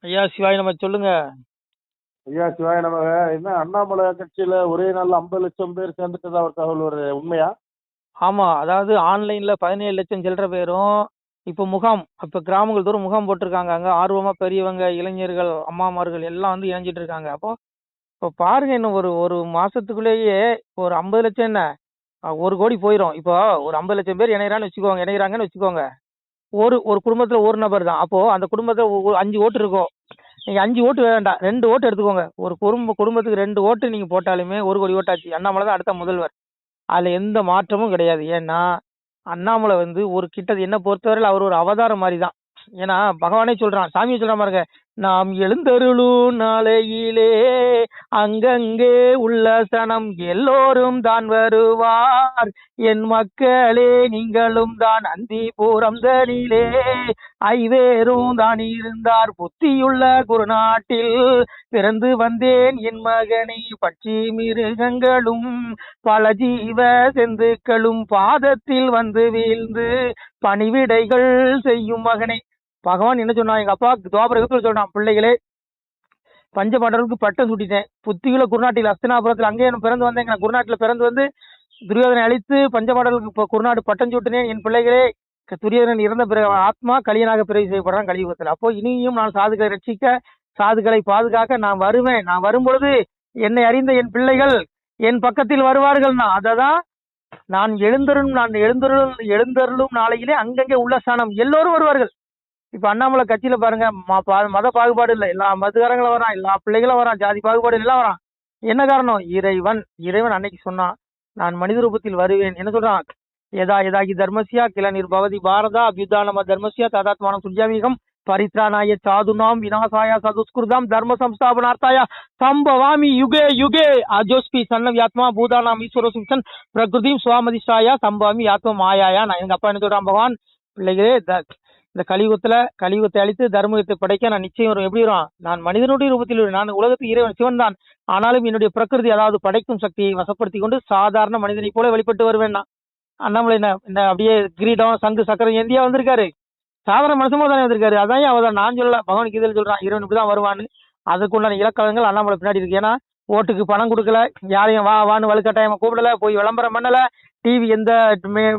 ஐயா சிவாய் நம்ம சொல்லுங்க. ஐயா சிவாய நமக. என்ன அண்ணாமலை கட்சியில ஒரே நாள்ல 50 லட்சம் பேர் சேர்ந்துட்டதா ஒரு தகவல் வருது, உண்மையா? ஆமா, அதாவது ஆன்லைன்ல 17 லட்சம் சில்லற பேரும் இப்போ முகாம், இப்போ கிராமங்கள் தோறும் முகாம் போட்டிருக்காங்க. அங்க ஆர்வமா பெரியவங்க, இளைஞர்கள், அம்மாமார்கள் எல்லாம் வந்து இணைஞ்சிட்டு இருக்காங்க. அப்போ இப்போ பாருங்க, இன்னும் ஒரு ஒரு மாசத்துக்குள்ளேயே ஒரு 50 லட்சம் என்ன 1 கோடி போயிடும். இப்போ ஒரு 50 லட்சம் பேர் இணைகிறாங்கன்னு வச்சுக்கோங்க. ஒரு ஒரு குடும்பத்துல ஒரு நபர் தான். அப்போ அந்த குடும்பத்துல 5 ஓட்டு இருக்கும். நீங்க 5 ஓட்டு வேண்டாம், 2 ஓட்டு எடுத்துக்கோங்க. ஒரு குடும்பத்துக்கு 2 ஓட்டு நீங்க போட்டாலுமே 1 கோடி ஓட்டாச்சு. அண்ணாமலை தான் அடுத்த முதல்வர். அதுல எந்த மாற்றமும் கிடையாது. ஏன்னா அண்ணாமலை வந்து என்ன பொறுத்தவரையில் அவர் ஒரு அவதாரம் மாதிரி தான். ஏன்னா பகவானே சொல்றான், சாமியை சொல்றான் பாருங்க, நாம் எழுந்தருளும் நாளையிலே அங்கங்கே உள்ள சனம் எல்லோரும் தான் வருவார், என் மக்களே நீங்களும் தான் அந்தி பூரம் தனிலே ஐவேரும் தான் இருந்தார் புத்தியுள்ள குருநாட்டில் பிறந்து வந்தேன் என் மகனை, பட்சி மிருகங்களும் பல ஜீவ செந்துக்களும் பாதத்தில் வந்து வீழ்ந்து பணிவிடைகள் செய்யும் மகனை. பகவான் என்ன சொன்னான், எங்க அப்பா துவாபரகத்தில் சொல்றான், பிள்ளைகளே பஞ்சபாண்டவர்களுக்கு பட்டம் சுட்டிட்டேன், புத்தியுள்ள குருநாட்டில் அஸ்தினாபுரத்தில் அங்கே பிறந்து வந்தேன், குருநாட்டில் பிறந்து வந்து துரியோதனை அழித்து பஞ்சபாண்டவர்களுக்கு குருநாடு பட்டம் சூட்டினேன். என் பிள்ளைகளே, துரியோதனன் இறந்த பிறகு ஆத்மா கலியனாக பிறகு செய்யப்படுறான் கலியுகத்தில். அப்போ இனியும் நான் சாதுகளை ரட்சிக்க, சாதுகளை பாதுகாக்க நான் வருவேன். நான் வரும்பொழுது என்னை அறிந்த என் பிள்ளைகள் என் பக்கத்தில் வருவார்கள். நான் எழுந்தருளும் நாளையிலே அங்கங்கே உள்ள ஸ்தானம் எல்லோரும் வருவார்கள். இப்ப அண்ணாமலை கட்சியில பாருங்க, மத பாகுபாடு இல்லை, எல்லா மதுகாரங்களும் வரான், எல்லா பிள்ளைகளும் வரான், ஜாதி பாகுபாடு எல்லாம் வரான். என்ன காரணம்? இறைவன் அன்னைக்கு சொன்னான், நான் மனித ரூபத்தில் வருவேன். என்ன சொல்றான்? யதாகி தர்மசியா கிள நிர்பவதி பாரதா அபியுதானம தர்மசியா ததாத்மானம் சுஜாமீகம் பரித்ராணாய சாதுனாம் விநாசாய சதுஸ்கிருதாம் தர்ம சம்ஸ்தாபனார்த்தாய சம்பவாமி யுகே யுகே அஜோஸ்பி சன்னவியாத்மா பூதானாம் ஈஸ்வர சிம்சன் பிரகிருதிம் சுவாமதிஷாயா சம்பவாமி ஆத்மா மாயாயா. நான் எங்க அப்பா என்ன சொல்றான், பகவான் பிள்ளைகளே, இந்த கலியுகத்தை அழித்து தர்மத்தை படைக்க நான் நிச்சயம் வரும். எப்படி வரும்? நான் மனிதனுடைய ரூபத்தில் நான் உலகத்துக்கு இறைவன் சிவன் தான், ஆனாலும் என்னுடைய பிரகிருதி, அதாவது படைக்கும் சக்தியை வசப்படுத்தி கொண்டு சாதாரண மனிதனை போல வெளிப்பட்டு வருவேன். அண்ணாமலை என்ன அப்படியே கிரீடம் சங்கு சக்கரம் ஏந்தியா வந்திருக்காரு, சாதாரண மனுஷன் தானே வந்திருக்காரு. அதான் அவதான், நான் சொல்லல, பகவான் கீதையில சொல்றான், இறைவன் இப்படிதான் வருவான்னு. அதுக்குண்டான இலக்கணங்கள் அண்ணாமலை பின்னாடி இருக்கு. ஏன்னா ஓட்டுக்கு பணம் கொடுக்கல, யாரையும் வான்னு வலுக்கட்டாயமா கூப்பிடல, போய் விளம்பரம் பண்ணல, டிவி எந்த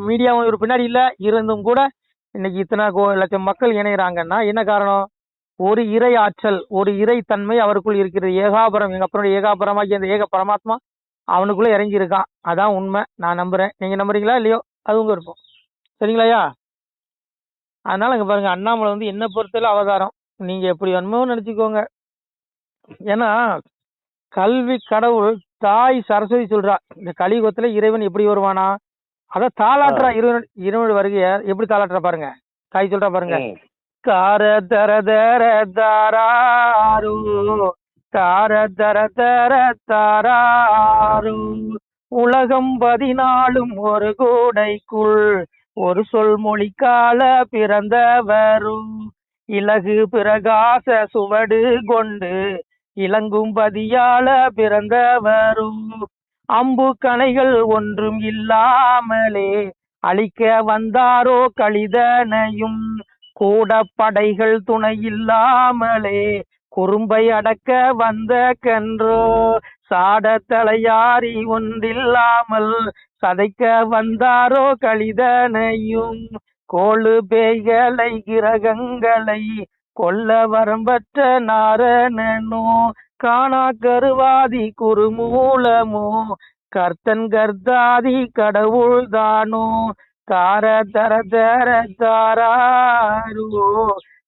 மீடியாவும் ஒரு பின்னாடி இல்ல. இருந்தும் கூட இன்னைக்கு இத்தனை லட்சம் மக்கள் இணைகிறாங்கன்னா என்ன காரணம்? ஒரு இறை ஆற்றல், ஒரு இறை தன்மை அவருக்குள் இருக்கிறது. ஏகாபரம், எங்க அப்பனுடைய ஏகாபரமாகி அந்த ஏக பரமாத்மா அவனுக்குள்ள இறங்கி இருக்கான். அதான் உண்மை. நான் நம்புறேன். நீங்க நம்புறீங்களா இல்லையோ அது உங்க விருப்பம். சரிங்களாயா? அதனால இங்க பாருங்க, அண்ணாமலை வந்து என்ன பொறுத்தல அவதாரம். நீங்க எப்படி வேணுமோ நினைச்சுக்கோங்க. ஏன்னா கல்வி கடவுள் தாய் சரஸ்வதி சொல்றா, இந்த கலியுகத்துல இறைவன் எப்படி வருவானா, அத தாளாட்டுறா. இறைவனுடைய வருகைய எப்படி தாளாட்டுறா பாருங்க. தாய் சொல்றா பாருங்க, கார தர தர தாராரு தார தர தர தாராரு உலகம் 14 ஒரு கூடைக்குள் ஒரு சொல் மொழிக்கால பிறந்தவரும் இலகு பிரகாச சுவடு கொண்டு இளங்கும் பதியால பிறந்தவரும் அம்பு கணைகள் ஒன்றும் இல்லாமலே அழிக்க வந்தாரோ கலிதனையும் கூட படைகள் துணை இல்லாமலே குறும்பை அடக்க வந்த கன்றோ சாட தலையாரி ஒன்றில்லாமல் சதைக்க வந்தாரோ கலிதனையும் கோளு பேய்களை கிரகங்களை கொல்ல வரம்பற்ற நாரணனோ காணா கருவாதி குறுமூலமோ கர்த்தன் கர்த்தாதி கடவுள் தானோ தார தர தர தாராரு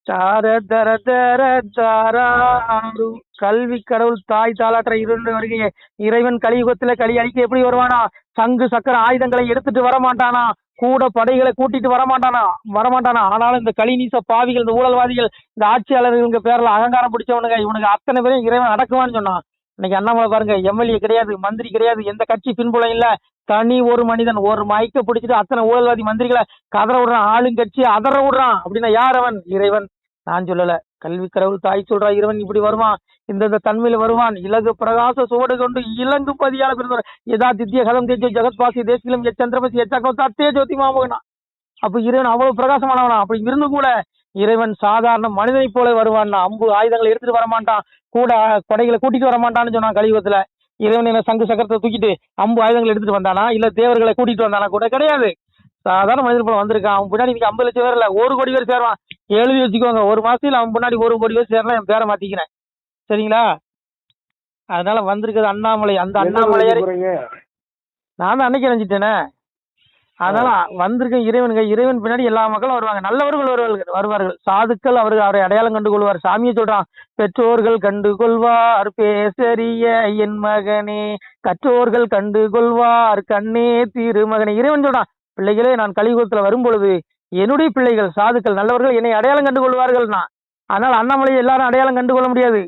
தார தர தர தாராரு. கல்வி கடவுள் தாய் தாளாற்ற இருந்து வருகையே இறைவன் கலியுகத்துல களி அழிக்க எப்படி வருவானா? சங்கு சக்கர ஆயுதங்களை எடுத்துட்டு வரமாட்டானா, கூட படைகளை கூட்டிட்டு வரமாட்டானா. ஆனாலும் இந்த கலிநீச பாவிகள், இந்த ஊழல்வாதிகள், இந்த ஆட்சியாளர்கள் பேர்ல அகங்காரம் பிடிச்சவனுங்க, இவனுக்கு அத்தனை பேரும் இறைவன் அடக்குவான்னு சொன்னான். இன்னைக்கு அண்ணாமலை பாருங்க, எம்எல்ஏ கிடையாது, மந்திரி கிடையாது, எந்த கட்சி பின்புலம் இல்ல, தனி ஒரு மனிதன் ஒரு மைக்க பிடிச்சிட்டு அத்தனை ஊழல்வாதி மந்திரிகளை கதற விடுறான், ஆளுங்கட்சி அதற விடுறான். அப்படின்னா யார் அவன்? இறைவன். நான் சொல்லல, கல்வி கடவுள் தாய் சொல்றா, இறைவன் இப்படி வருவான், இந்த தன்மையில வருவான், இலகு பிரகாச சுவடு கொண்டு இலங்கு பதியால பிறந்தவர் எதா தித்ய கதம் தேஜோ ஜெகத்பாசி தேசிலும் சந்திரபசி எச்சக்கம் தத்தே ஜோதி மாமகனா. அப்ப இறைவன் அவ்வளவு பிரகாசமானவனா. அப்படி இருந்து கூட இறைவன் சாதாரண மனிதனை போல வருவான். அம்பு ஆயுதங்களை எடுத்துட்டு வரமாட்டான், கூட கொடைகளை கூட்டிட்டு வரமாட்டான்னு சொன்னான் கலியுகத்துல. இறைவன் என்ன சங்கு சக்கரத்தை தூக்கிட்டு அம்பு ஆயுதங்களை எடுத்துட்டு வந்தானா, இல்ல தேவர்களை கூட்டிட்டு வந்தானா கூட கிடையாது. சாதாரண மனிதன் போல வந்திருக்கான். அவன் பின்னாடி இன்னைக்கு 50 லட்சம் பேர் இல்ல 1 கோடி பேர் சேருவான். எழுதி வச்சுக்கோங்க, ஒரு மாசத்துல அவன் முன்னாடி 1 கோடி பேர் சேரலாம். என் பேரை மாத்திக்கிறேன், சரிங்களா? அதனால வந்திருக்கிறது அண்ணாமலை. அந்த அண்ணாமலையார் நான் தான் அன்னைக்கு நினைச்சிட்டேனே. அதனால வந்திருக்க இறைவனுங்க, இறைவன் பின்னாடி எல்லா மக்களும் வருவாங்க, நல்லவர்கள் வருவார்கள். சாதுக்கள் அவரை அடையாளம் கண்டு கொள்வார். சாமியை சொல்றான், பெற்றோர்கள் கண்டு கொள்வார் பேசரிய என் மகனே, கற்றோர்கள் கண்டு கொள்வார் கண்ணே திருமகனே. இறைவன் சொல்றான், பிள்ளைகளே நான் கலியுகத்துல வரும் பொழுது என்னுடைய பிள்ளைகள் சாதுக்கள் நல்லவர்கள் என்னை அடையாளம் கண்டு கொள்வார்கள்னா. அதனால அண்ணாமலையை எல்லாரும் அடையாளம் கண்டு கொள்ள முடியாது.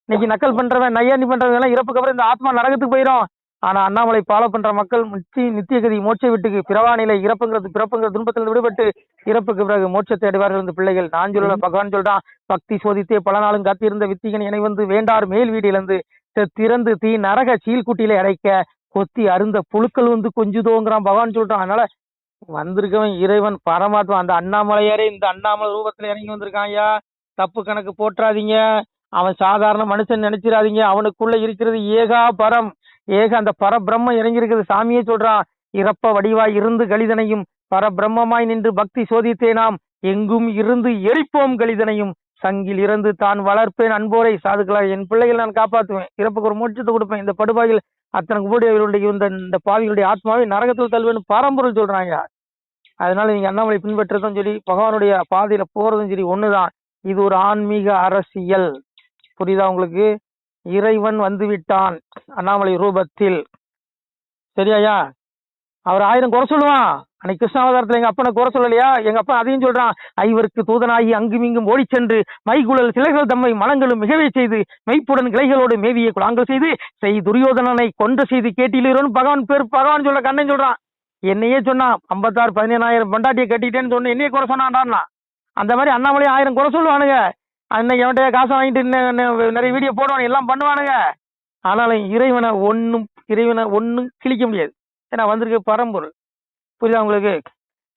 இன்னைக்கு நக்கல் பண்றவன் நையாண்டி பண்றவன் எல்லாம் இறப்புக்கு அப்புறம் இந்த ஆத்மா நரகத்துக்கு போயிடும். ஆனா அண்ணாமலை ஃபாலோ பண்ற மக்கள் நித்தியகதி மோட்ச வீட்டுக்கு பிறவா நிலை பிறப்புங்கிற துன்பத்தில் விடுபட்டு இறப்புக்கு பிறகு மோட்சத்தை அடைவார்கள் இந்த பிள்ளைகள். நான் சொல்லல, பகவான் சொல்றான், பக்தி சோதித்தே பல நாளும் காத்திருந்த வித்திகன் இணை வந்து வேண்டார் மேல் வீட்டிலிருந்து திறந்து தீ நரக சீல்குட்டியில அடைக்க கொத்தி அருந்த புழுக்கள் வந்து கொஞ்சுதோங்கிறான் பகவான் சொல்றான். அதனால வந்திருக்கவன் இறைவன் பரமாத்மா. அந்த அண்ணாமலையாரே இந்த அண்ணாமலை ரூபத்துல இறங்கி வந்திருக்கான். ஐயா, தப்பு கணக்கு போற்றாதீங்க. அவன் சாதாரண மனுஷன் நினைச்சிடாதீங்க. அவனுக்குள்ள இருக்கிறது ஏகா பரம், அந்த பரபிரம்ம இறங்கி இருக்குது. சாமியே சொல்றான், இறப்ப வடிவாய் இருந்து கலிதனையும் பரபிரம்மமாய் நின்று பக்தி சோதித்தே நாம் எங்கும் இருந்து எரிப்போம் கலிதனையும் சங்கில் இருந்து தான் வளர்ப்பேன் அன்போரை சாதுக்களாக என் பிள்ளைகள் நான் காப்பாற்றுவேன், இறப்புக்கு ஒரு மோட்சத்தை கொடுப்பேன். இந்த படுபாயில் அத்தனை கூடியவர்களுடைய இந்த பாவிகளுடைய ஆத்மாவை நரகத்தில் தள்ளுவேன்னு பரம்பொருள் சொல்றாங்க. அதனால நீங்க அண்ணாமலை பின்பற்றதும் சரி, பகவானுடைய பாதையில போறதும் சரி ஒண்ணுதான். இது ஒரு ஆன்மீக அரசியல். புரியுதா உங்களுக்கு? இறைவன் வந்து விட்டான் அண்ணாமலை ரூபத்தில், சரியாயா? அவர் 1000 குறை சொல்லுவான். அன்னைக்கு கிருஷ்ணாவதாரத்துல எங்க அப்பனை குறை சொல்லலையா? எங்க அப்பா அதையும் சொல்றான், ஐவருக்கு தூதனாகி அங்குமிங்கும் ஓடி சென்று மைகுழல் சிலைகள் தம்மை மனங்களும் மிகவே செய்து மெய்ப்புடன் கிளைகளோடு மேவியை குழாங்கள் செய்து துரியோதனனை கொன்ற செய்து கேட்டிலோன்னு பகவான் சொல்ற கண்ணன் சொல்றான். என்னையே சொன்னான், 56 17,000 பண்டாட்டியை கட்டிட்டேன்னு சொன்ன என்னையே குறை சொன்னான்டான்னா. அந்த மாதிரி அண்ணாமலையை 1000 குறை சொல்லுவானுங்க. அன்னைக்கு அவன்கிட்ட காசை வாங்கிட்டு நிறைய வீடியோ போடுவானு எல்லாம் பண்ணுவானுங்க. ஆனாலும் இறைவனை ஒன்னும் கிழிக்க முடியாது. ஏன்னா வந்திருக்க பரம்பொருள். புரியுதா உங்களுக்கு?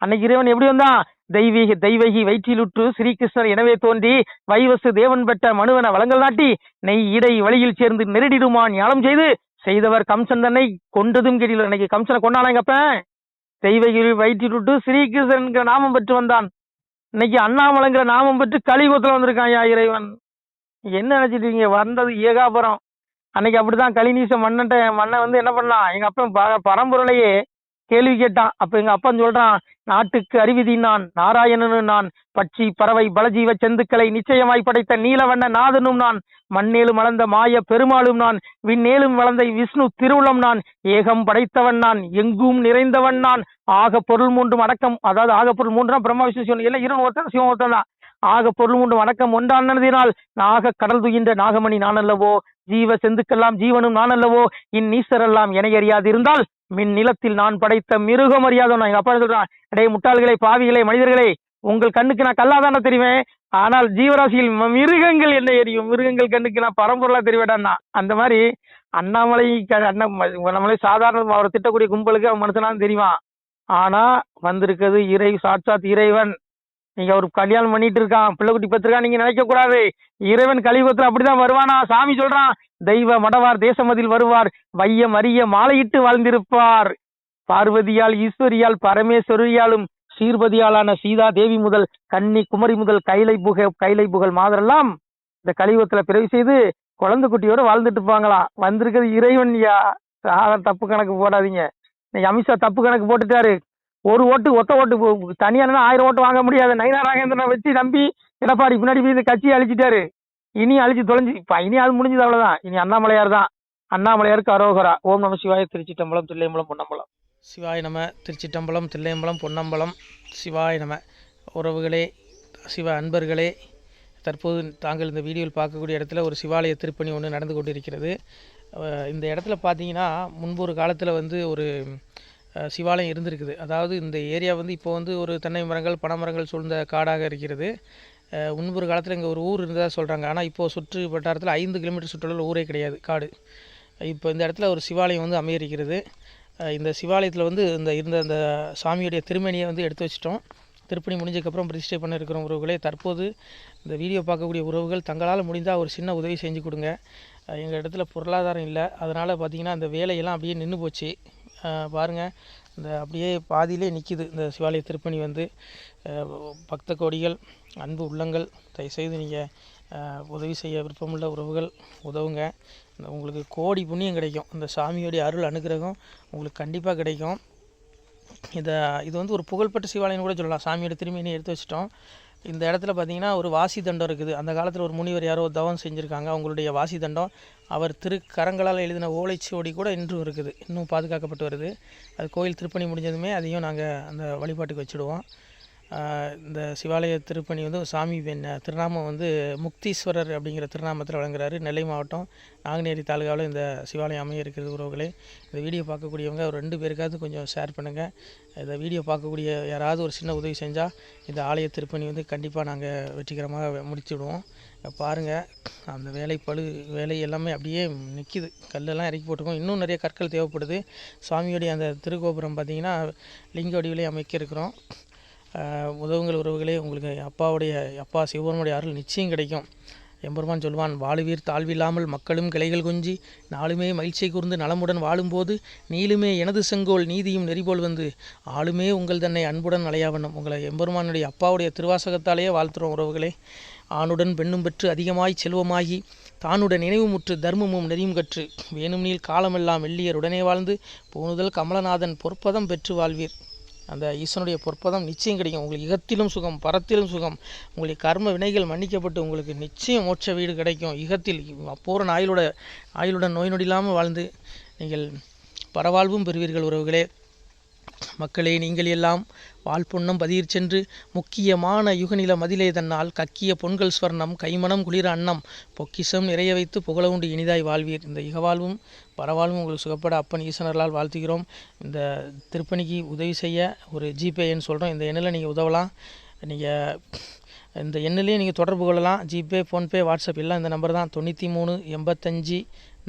அன்னைக்கு இறைவன் எப்படி வந்தான்? தெய்வகி வயிற்றிலுற்று ஸ்ரீகிருஷ்ணர் எனவே தோன்றி வைவசு தேவன் பெற்ற மனுவன வளங்கள் நாட்டி நெய் இடை வழியில் சேர்ந்து நெருடிடுமான் ஞானம் செய்தவர் கம்சன் தன்னை கொண்டதும் கேட்டில. இன்னைக்கு கம்சனை கொண்டானாங்கப்ப தெய்வகி வயிற்றிலுற்று ஸ்ரீகிருஷ்ணன் நாமம் பெற்று வந்தான். இன்னைக்கு அண்ணாமலைங்கிற நாமம் பெற்று கலியுகத்துல வந்திருக்கான் யா இறைவன். என்ன நினைச்சிட்டு இருக்கீங்க? வந்தது ஏகாபுரம். அன்னைக்கு அப்படிதான் கலிநீச மன்னன் வந்து என்ன பண்ணான், எங்க அப்பன் பரம்பொருளையே கேள்வி கேட்டான். அப்ப எங்க அப்பன் சொல்றான், நாட்டுக்கு அறிவிதி நான் நாராயணனு நான் பட்சி பறவை பலஜீவ செந்துக்களை நிச்சயமாய் படைத்த நீலவண்ண நாதனும் நான் மண்ணேலும் வளர்ந்த மாய பெருமாளும் நான் விண்ணேலும் வளர்ந்த விஷ்ணு திருவுளம் நான் ஏகம் படைத்தவன் நான் எங்கும் நிறைந்தவன் நான் ஆக பொருள் மூன்றும் அடக்கம். அதாவது ஆக பொருள் மூன்றுனா பிரம்ம விஷ்ணு சிவன் எல்லாம் இருவன் ஒருத்தன் சிவன் ஒருத்தன் தான். ஆக பொருள் மூன்றும் அடக்கம் ஒன்றானதினால் நாக கடல் துயின்ற நாகமணி நான் அல்லவோ, ஜீவ செந்துக்கெல்லாம் ஜீவனும் நான் அல்லவோ, இந்நீசரெல்லாம் என அறியாது இருந்தால் மின் நிலத்தில் நான் படைத்த மிருகம் அறியாதவன். எங்க அப்பா சொல்றான், அடே முட்டாள்களை பாவிகளை மனிதர்களே, உங்கள் கண்ணுக்கு நான் கல்லாதான தெரிவேன், ஆனால் ஜீவராசியில் மிருகங்கள் என்ன எரியும், மிருகங்கள் கண்ணுக்கு நான் பரம்பொருளா தெரிவேடான்னா. அந்த மாதிரி அண்ணாமலை சாதாரண அவரை திட்டக்கூடிய கும்பலுக்கு அவன் மனுஷனாலும் தெரியுவான். ஆனா வந்திருக்கிறது சாட்சாத் இறைவன். நீங்க ஒரு கல்யாணம் பண்ணிட்டு இருக்கான், பிள்ளை குட்டி பத்திருக்கான், நீங்க நினைக்க கூடாது. இறைவன் கலியுகத்துல அப்படிதான் வருவானா? சாமி சொல்றான், தெய்வ மடவார் தேசமதில் வருவார், வையம் அறிய மாலையிட்டு வாழ்ந்திருப்பார், பார்வதியால் ஈஸ்வரியால் பரமேஸ்வரியாலும் சீர்பதியாலான சீதா தேவி முதல் கன்னி குமரி முதல் கைலை புகழ் மாதரெல்லாம் இந்த கலியுகத்துல பிறவி செய்து குழந்தை குட்டியோட வாழ்ந்துட்டு இருப்பாங்களாம். வந்திருக்கிறது இறைவன். தப்பு கணக்கு போடாதீங்க. இன்னைக்கு அமித்ஷா தப்பு கணக்கு போட்டுட்டாரு. ஒரு ஒத்த ஓட்டு தனியா 1000 ஓட்டு வாங்க முடியாது. நயினா நாகேந்திரனை வச்சு நம்பி எடப்பாடி பின்னாடி போய் இந்த கட்சியை அழிச்சிட்டாரு. இனி அழிச்சு தொலைஞ்சு இனி அது முடிஞ்சது, அவ்வளவுதான். இனி அண்ணாமலையார் தான். அண்ணாமலையாருக்கு அரோகரா. ஓம் நம சிவாய. திருச்சிட்டம்பலம், தில்லையம்பலம், பொன்னம்பலம். சிவாய நம. திருச்சிட்டம்பலம், தில்லையம்பலம், பொன்னம்பலம். சிவாய நம. உறவுகளே, சிவ அன்பர்களே, தற்போது தாங்கள் இந்த வீடியோவில் பார்க்கக்கூடிய இடத்துல ஒரு சிவாலய திருப்பணி ஒன்று நடந்து கொண்டிருக்கிறது. இந்த இடத்துல பார்த்தீங்கன்னா முன்பு ஒரு காலத்தில் வந்து ஒரு சிவாலயம் இருந்திருக்குது. அதாவது இந்த ஏரியா வந்து இப்போ வந்து ஒரு தென்னை மரங்கள் பனைமரங்கள் சூழ்ந்த காடாக இருக்கிறது. முன்பு ஒரு காலத்தில் இங்கே ஒரு ஊர் இருந்ததாக சொல்கிறாங்க. ஆனால் இப்போது சுற்று வட்டாரத்தில் 5 கிலோமீட்டர் சுற்றுலா ஊரே கிடையாது, காடு. இப்போ இந்த இடத்துல ஒரு சிவாலயம் வந்து அமையிருக்கிறது. இந்த சிவாலயத்தில் வந்து இருந்த அந்த சாமியுடைய திருமணியை வந்து எடுத்து வச்சிட்டோம். திருப்பணி முடிஞ்சதுக்கப்புறம் பிரதிஷ்டை பண்ண இருக்கிற உறவுகளே, தற்போது இந்த வீடியோ பார்க்கக்கூடிய உறவுகள் தங்களால் முடிந்தால் ஒரு சின்ன உதவி செஞ்சு கொடுங்க. எங்கள் இடத்துல பொருளாதாரம் இல்லை, அதனால் பார்த்திங்கன்னா அந்த வேலையெல்லாம் அப்படியே நின்று போச்சு. பாருங்கள், இந்த அப்படியே பாதியிலே நிற்கிது இந்த சிவாலய திருப்பணி வந்து. பக்த கோடிகள், அன்பு உள்ளங்கள், தயவுசெய்து நீங்கள் உதவி செய்ய விருப்பமுள்ள உறவுகள் உதவுங்க. உங்களுக்கு கோடி புண்ணியம் கிடைக்கும். இந்த சாமியோடைய அருள் அனுகிரகம் உங்களுக்கு கண்டிப்பாக கிடைக்கும். இது வந்து ஒரு புகழ்பெற்ற சிவாலயம்னு கூட சொல்லலாம். சாமியோட திருமேனியை எடுத்து வச்சிட்டோம். இந்த இடத்துல பார்த்திங்கன்னா ஒரு வாசி தண்டம் இருக்குது. அந்த காலத்தில் ஒரு முனிவர் யாரோ தவம் செஞ்சுருக்காங்க. அவங்களுடைய வாசி தண்டம் அவர் திருக்கரங்களால் எழுதின ஓலைச்சுவடி கூட இன்றும் இருக்குது, இன்னும் பாதுகாக்கப்பட்டு வருது. அது கோயில் திருப்பணி முடிஞ்சதுமே அதையும் நாங்கள் அந்த வழிபாட்டுக்கு வச்சுடுவோம். இந்த சிவாலய திருப்பணி வந்து சாமி திருநாமம் வந்து முக்தீஸ்வரர் அப்படிங்கிற திருநாமத்தில் வழங்குறாரு. நெல்லை மாவட்டம் நாங்குநேரி தாலுகாவில் இந்த சிவாலயம் அமைய இருக்கிறது உறவுகளே. இந்த வீடியோ பார்க்கக்கூடியவங்க ஒரு 2 பேருக்காவது கொஞ்சம் ஷேர் பண்ணுங்கள். இந்த வீடியோ பார்க்கக்கூடிய யாராவது ஒரு சின்ன உதவி செஞ்சால் இந்த ஆலய திருப்பணி வந்து கண்டிப்பாக நாங்கள் வெற்றிகரமாக முடிச்சுடுவோம். பாருங்கள், அந்த வேலை எல்லாமே அப்படியே நிற்கிது. கல்லெல்லாம் இறக்கி போட்டிருக்கோம். இன்னும் நிறைய கற்கள் தேவைப்படுது. சுவாமியோடைய அந்த திருக்கோபுரம் பார்த்திங்கன்னா லிங்க வடிவிலே அமைக்க இருக்கிறோம். உதவுங்கள் உறவுகளே. உங்களுக்கு அப்பா சிவபெருமானுடைய அருள் நிச்சயம் கிடைக்கும். எம்பெருமான் சொல்வான், வாழுவீர் தாழ்வில்லாமல் மக்களும் கிளைகள் கொஞ்சி நாளுமே மகிழ்ச்சியை கூர்ந்து நலமுடன் வாழும்போது நீளுமே எனது செங்கோல் நீதியும் நெறிபோல் வந்து ஆளுமே உங்கள் தன்னை அன்புடன் அலையாவண்ணம். உங்களை எம்பெருமானுடைய அப்பாவுடைய திருவாசகத்தாலேயே வாழ்த்துறோம் உறவுகளே. ஆணுடன் பெண்ணும் பெற்று அதிகமாய் செல்வமாகி தானுடன் நினைவுமுற்று தர்மமும் நெறியும் கற்று வேணும்னில் காலமெல்லாம் வெள்ளியர் உடனே வாழ்ந்து போனுதல் கமலநாதன் பொற்பதம் பெற்று வாழ்வீர். அந்த ஈசனுடைய பொற்பதம் நிச்சயம் கிடைக்கும். உங்களுக்கு இகத்திலும் சுகம், பரத்திலும் சுகம். உங்களுடைய கர்ம வினைகள் மன்னிக்கப்பட்டு உங்களுக்கு நிச்சயம் மோட்ச வீடு கிடைக்கும். இகத்தில் பூரண ஆயுளுடன் நோய் நொடி இல்லாமல் வாழ்ந்து நீங்கள் பரவாழ்வும் பெறுவீர்கள் உறவுகளே. மக்களே, நீங்கள் எல்லாம் வாழ்பொன்னம் பதியிற் சென்று முக்கியமான யுகநில மதிலே தன்னால் கக்கிய பொன்கள் ஸ்வர்ணம் கைமணம் குளிர அன்னம் பொக்கிஷம் நிறைய வைத்து புகழ உண்டு இனிதாய் வாழ்வீர். இந்த இகவாழ்வும் பரவாழ்வும் உங்களுக்கு சுகப்பட அப்பன் ஈசனர்களால் வாழ்த்துகிறோம். இந்த திருப்பணிக்கு உதவி செய்ய ஒரு ஜிபே எண் சொல்கிறோம். இந்த எண்ணில் நீங்கள் உதவலாம். நீங்கள் இந்த எண்ணிலே நீங்கள் தொடர்பு கொள்ளலாம். ஜிபே, ஃபோன்பே, வாட்ஸ்அப் எல்லாம் இந்த நம்பர் தான். 93 85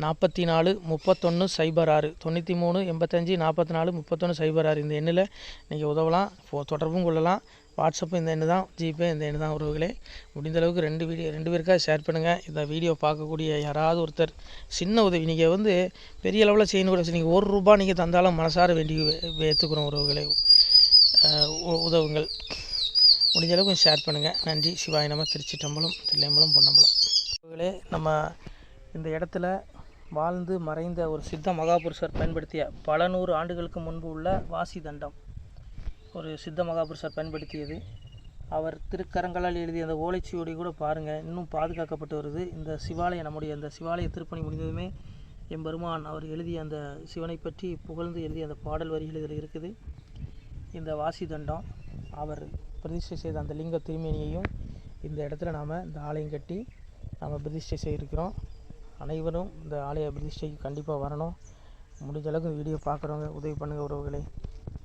44 31 06 93 85 44 31 06. இந்த எண்ணில் நீங்கள் உதவலாம், தொடர்பும் கொள்ளலாம். வாட்ஸ்அப்பு இந்த எண்ணு தான், ஜிபே இந்த எண்ணு தான் உறவுகளே. முடிந்தளவுக்கு 2 பேருக்காக ஷேர் பண்ணுங்கள். இந்த வீடியோ பார்க்கக்கூடிய யாராவது ஒருத்தர் சின்ன உதவி, நீங்கள் வந்து பெரிய அளவில் செய்யணும் கூட, நீங்கள் ₹1 நீங்கள் தந்தாலும் மனசார வேண்டி ஏற்றுக்கிறோம் உறவுகளே. உதவுங்கள். முடிஞ்ச அளவுக்கு கொஞ்சம் ஷேர் பண்ணுங்கள். நன்றி. சிவாய நம. திருச்சிற்றம்பலம், தில்லையம்பலம், பொன்னம்பலம். உறவுகளே, நம்ம இந்த இடத்துல வாழ்ந்து மறைந்த ஒரு சித்த மகாபுருஷர் பயன்படுத்திய பல 100 ஆண்டுகளுக்கு முன்பு உள்ள வாசி தண்டம் ஒரு சித்த மகாபுருஷர் பயன்படுத்தியது. அவர் திருக்கரங்களால் எழுதிய அந்த ஓலைச்சுவடி கூட பாருங்கள், இன்னும் பாதுகாக்கப்பட்டு வருது. இந்த சிவாலயம், நம்முடைய அந்த சிவாலய திருப்பணி முடிந்ததுமே எம்பெருமான் அவர் எழுதிய அந்த சிவனை பற்றி புகழ்ந்து எழுதிய அந்த பாடல் வரிகள் இதில் இருக்குது. இந்த வாசி தண்டம் அவர் பிரதிஷ்டை செய்த அந்த லிங்க திருமேனியையும் இந்த இடத்துல நாம் இந்த ஆலயம் கட்டி நாம் பிரதிஷ்டை செய்திருக்கிறோம். அனைவரும் இந்த ஆலய பிரதிஷ்டைக்கு கண்டிப்பாக வரணும். முடிஞ்ச அளவுக்கு வீடியோ பார்க்குறவங்க உதவி பண்ணுங்கள் உறவுகளே.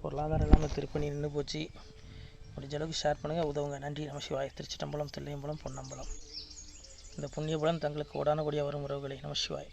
பொருளாதாரம் இல்லாமல் திருப்பணி நின்று போச்சு. முடிஞ்ச அளவுக்கு ஷேர் பண்ணுங்கள், உதவுங்க. நன்றி. நம சிவாய. திருச்சிற்றம்பலம், தில்லையம்பலம், பொன்னம்பலம். இந்த புண்ணிய பலன் தங்களுக்கு கோடான கோடியாக வரும் உறவுகளே. நம சிவாய.